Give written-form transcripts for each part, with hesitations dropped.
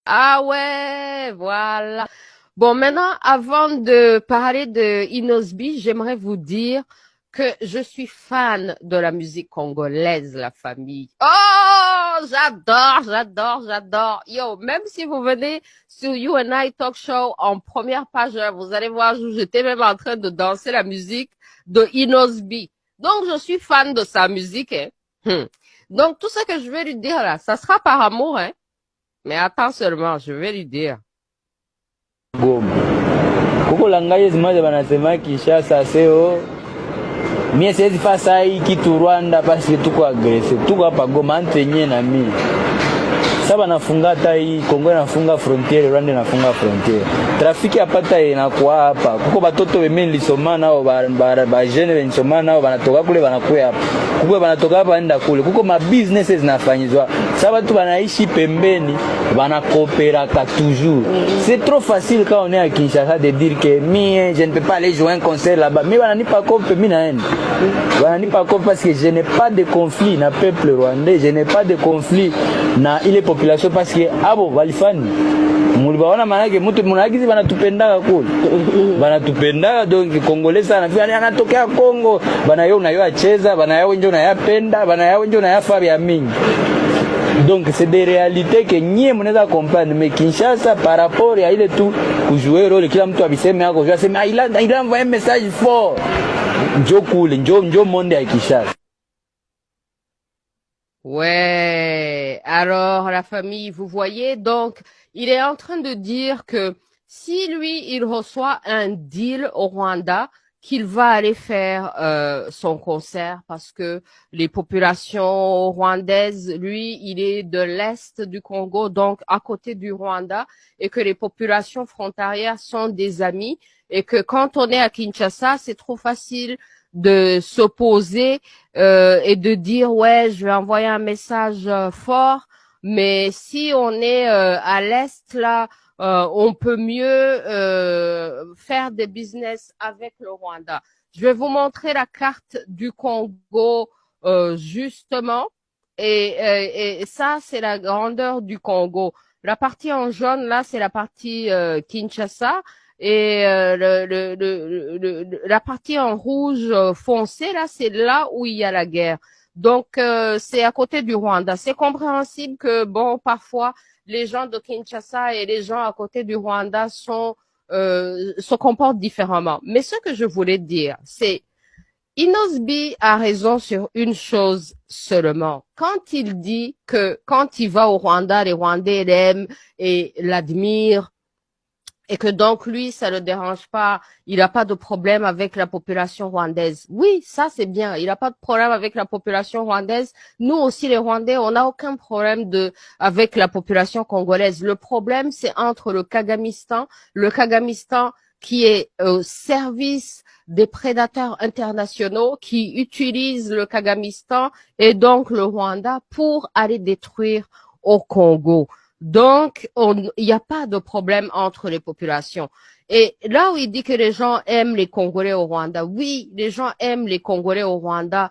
Ah ouais, voilà. Bon, maintenant, avant de parler de Inosbi, j'aimerais vous dire que je suis fan de la musique congolaise, la famille. Oh, j'adore. Yo, même si vous venez sur You and I Talk Show en première page, vous allez voir, j'étais même en train de danser la musique de Inosbi. Donc, je suis fan de sa musique, hein. Donc, tout ce que je vais lui dire là, ça sera par amour, hein. Mais attends seulement, je vais lui dire. Goma. Kuko langaye zimoja wanasema Kinshasa seo. Mie siwezi fasa hii kitu Rwanda basi tuko agrese. Tuko hapa Goma antenye na mimi. Saba nafunga hata hii Kongo nafunga frontiere, Rwanda nafunga frontiere. Trafiki hapata inakuwa hapa. Kuko batoto weme nilisoma nao ba jeune nilisoma nao banatoka kule banakuya hapa. Kuko banatoka hapa enda kule. Kuko ma businesses zinafanyizwa. Saba tu banaishi pembeni, banakooperaka toujours. C'est trop facile quand on est à Kinshasa de dire que mie je ne peux pas aller jouer un concert là-bas. Mais bananipa kompe mimi naenda. Bananipa kompe parce que je n'ai pas de conflit na peuple rwandais, je n'ai pas de conflit na ile population parce que abo walifani mulibaona manake mtu mnagizi banatupendaka kule banatupendaka donc congolais sana vile anatokea Kongo bana yao nayo acheza bana yao ndio nayapenda bana yao ndio nayafa ya mingi. Donc c'est des réalités que nyie mnaweza comprendre mais Kinshasa par rapport à ile tu kujouer role kila mtu abiseme yako je sema il envoie un message fort njo kule njo monde ya Kinshasa. Ouais, alors la famille, vous voyez, donc il est en train de dire que si lui, il reçoit un deal au Rwanda, qu'il va aller faire son concert parce que les populations rwandaises, lui, il est de l'est du Congo, donc à côté du Rwanda, et que les populations frontalières sont des amis, et que quand on est à Kinshasa, c'est trop facile de s'opposer et de dire ouais je vais envoyer un message fort, mais si on est à l'est là, on peut mieux faire des business avec le Rwanda. Je vais vous montrer la carte du Congo justement, et ça c'est la grandeur du Congo. La partie en jaune là c'est la partie Kinshasa. Et la partie en rouge foncé, là, c'est là où il y a la guerre. Donc, c'est à côté du Rwanda. C'est compréhensible que, bon, parfois, les gens de Kinshasa et les gens à côté du Rwanda se comportent différemment. Mais ce que je voulais dire, c'est Inosbi a raison sur une chose seulement. Quand il dit que quand il va au Rwanda, les Rwandais l'aiment et l'admirent, et que donc lui, ça ne le dérange pas, il n'a pas de problème avec la population rwandaise. Oui, ça c'est bien, il n'a pas de problème avec la population rwandaise. Nous aussi les Rwandais, on n'a aucun problème avec la population congolaise. Le problème, c'est entre le Kagamistan qui est au service des prédateurs internationaux qui utilisent le Kagamistan et donc le Rwanda pour aller détruire au Congo. Donc, il n'y a pas de problème entre les populations. Et là où il dit que les gens aiment les Congolais au Rwanda, oui, les gens aiment les Congolais au Rwanda,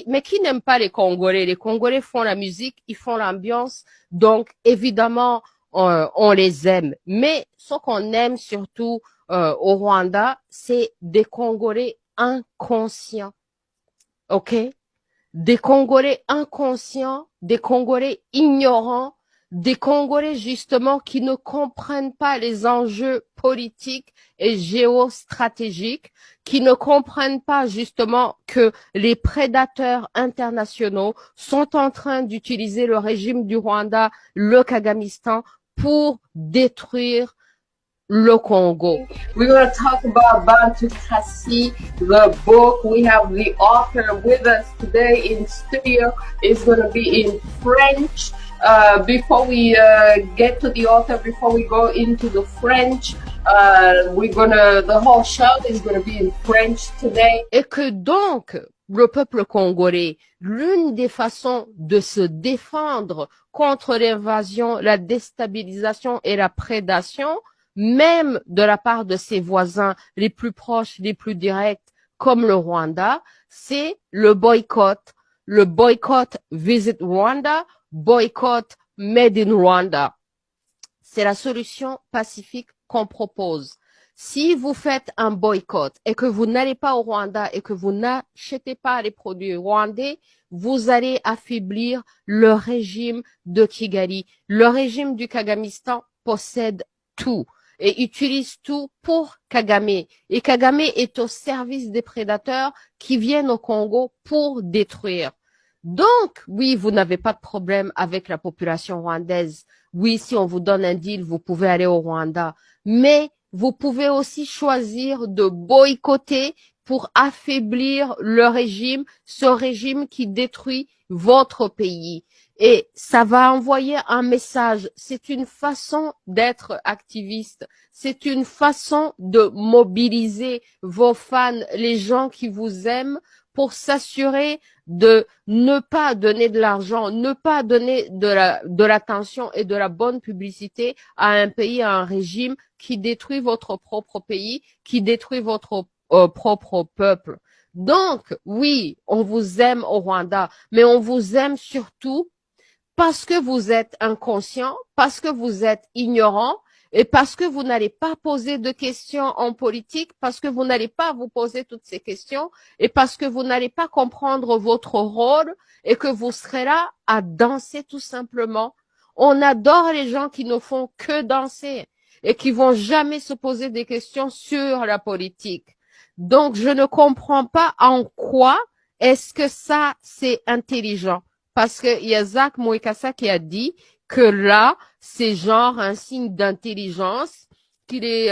mais qui n'aiment pas les Congolais? Les Congolais font la musique, ils font l'ambiance, donc évidemment, on les aime. Mais ce qu'on aime surtout au Rwanda, c'est des Congolais inconscients, ok? Des Congolais inconscients, des Congolais ignorants, des Congolais justement qui ne comprennent pas les enjeux politiques et géostratégiques, qui ne comprennent pas justement que les prédateurs internationaux sont en train d'utiliser le régime du Rwanda, le Kagamistan, pour détruire le Congo. We're going to talk about Bantu Kasi, the book. We have the author with us today in studio. It's going to be in French. Before we get to the author, before we go into the French, the whole show is going to be in French today. Et que donc, le peuple congolais, l'une des façons de se défendre contre l'invasion, la déstabilisation et la prédation, même de la part de ses voisins les plus proches, les plus directs, comme le Rwanda, c'est le boycott. Le boycott Visit Rwanda, boycott Made in Rwanda. c'est la solution pacifique qu'on propose. Si vous faites un boycott et que vous n'allez pas au Rwanda et que vous n'achetez pas les produits rwandais, vous allez affaiblir le régime de Kigali. Le régime du Kagamistan possède tout et utilise tout pour Kagame. Et Kagame est au service des prédateurs qui viennent au Congo pour détruire. Donc, oui, vous n'avez pas de problème avec la population rwandaise. Oui, si on vous donne un deal, vous pouvez aller au Rwanda. Mais vous pouvez aussi choisir de boycotter pour affaiblir le régime, ce régime qui détruit votre pays. Et ça va envoyer un message. C'est une façon d'être activiste. C'est une façon de mobiliser vos fans, les gens qui vous aiment, pour s'assurer de ne pas donner de l'argent, ne pas donner de l'attention et de la bonne publicité à un pays, à un régime qui détruit votre propre pays, qui détruit votre propre peuple. Donc, oui, on vous aime au Rwanda, mais on vous aime surtout parce que vous êtes inconscient, parce que vous êtes ignorant, et parce que vous n'allez pas poser de questions en politique, parce que vous n'allez pas vous poser toutes ces questions, et parce que vous n'allez pas comprendre votre rôle, et que vous serez là à danser tout simplement. On adore les gens qui ne font que danser, et qui vont jamais se poser des questions sur la politique. Donc, je ne comprends pas en quoi est-ce que ça, c'est intelligent. Parce que il y a Zach Moekassa qui a dit que là, c'est genre un signe d'intelligence, qu'il est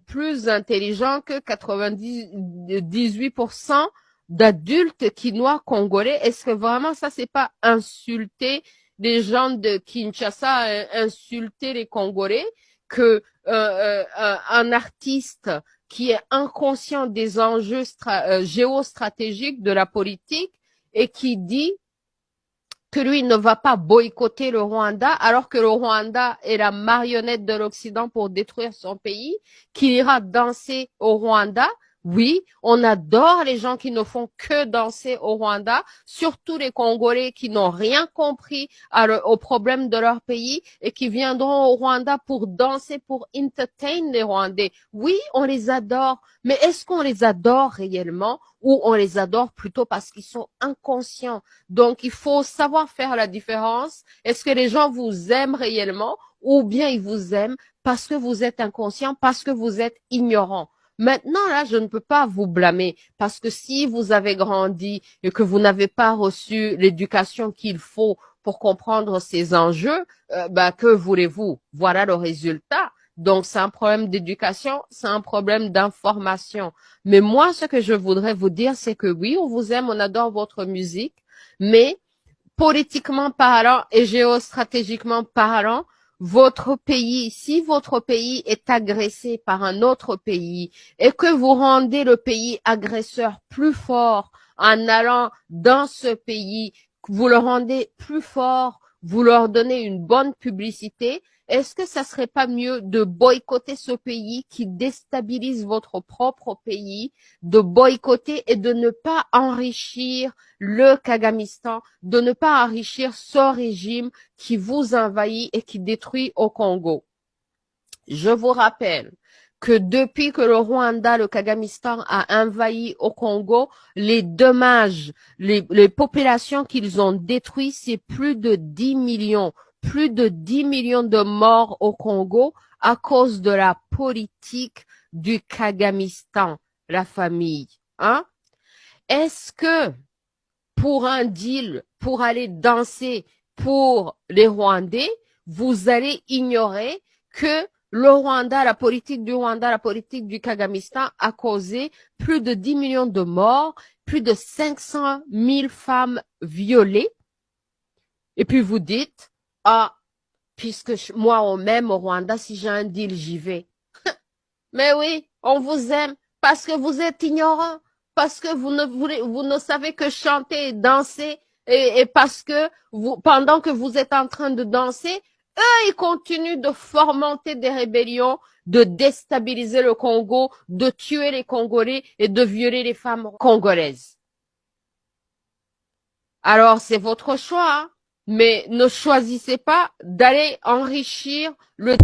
plus intelligent que 98% d'adultes quinois congolais. Est-ce que vraiment ça, c'est pas insulter les gens de Kinshasa, insulter les Congolais, que un artiste qui est inconscient des enjeux géostratégiques de la politique et qui dit que lui ne va pas boycotter le Rwanda alors que le Rwanda est la marionnette de l'Occident pour détruire son pays, qu'il ira danser au Rwanda. Oui, on adore les gens qui ne font que danser au Rwanda, surtout les Congolais qui n'ont rien compris aux problèmes de leur pays et qui viendront au Rwanda pour danser, pour entertain les Rwandais. Oui, on les adore, mais est-ce qu'on les adore réellement ou on les adore plutôt parce qu'ils sont inconscients? Donc, il faut savoir faire la différence. Est-ce que les gens vous aiment réellement ou bien ils vous aiment parce que vous êtes inconscient, parce que vous êtes ignorant? Maintenant, là, je ne peux pas vous blâmer parce que si vous avez grandi et que vous n'avez pas reçu l'éducation qu'il faut pour comprendre ces enjeux, que voulez-vous? Voilà le résultat. Donc, c'est un problème d'éducation, c'est un problème d'information. Mais moi, ce que je voudrais vous dire, c'est que oui, on vous aime, on adore votre musique, mais politiquement parlant et géostratégiquement parlant, votre pays, si votre pays est agressé par un autre pays et que vous rendez le pays agresseur plus fort en allant dans ce pays, vous le rendez plus fort, vous leur donnez une bonne publicité, est-ce que ça serait pas mieux de boycotter ce pays qui déstabilise votre propre pays, de boycotter et de ne pas enrichir le Kagamistan, de ne pas enrichir ce régime qui vous envahit et qui détruit au Congo? Je vous rappelle que depuis que le Rwanda, le Kagamistan a envahi au Congo, les dommages, les populations qu'ils ont détruites, c'est plus de 10 millions de morts au Congo à cause de la politique du Kagamistan, la famille. Hein? Est-ce que pour un deal, pour aller danser pour les Rwandais, vous allez ignorer que le Rwanda, la politique du Rwanda, la politique du Kagamistan a causé plus de 10 millions de morts, plus de 500 000 femmes violées. Et puis vous dites, ah, puisque moi on m'aime au Rwanda, si j'ai un deal, j'y vais. Mais oui, on vous aime parce que vous êtes ignorant, parce que vous ne savez que chanter et danser, et parce que pendant que vous êtes en train de danser, eux, ils continuent de fomenter des rébellions, de déstabiliser le Congo, de tuer les Congolais et de violer les femmes congolaises. Alors, c'est votre choix, hein? mais ne choisissez pas d'aller enrichir le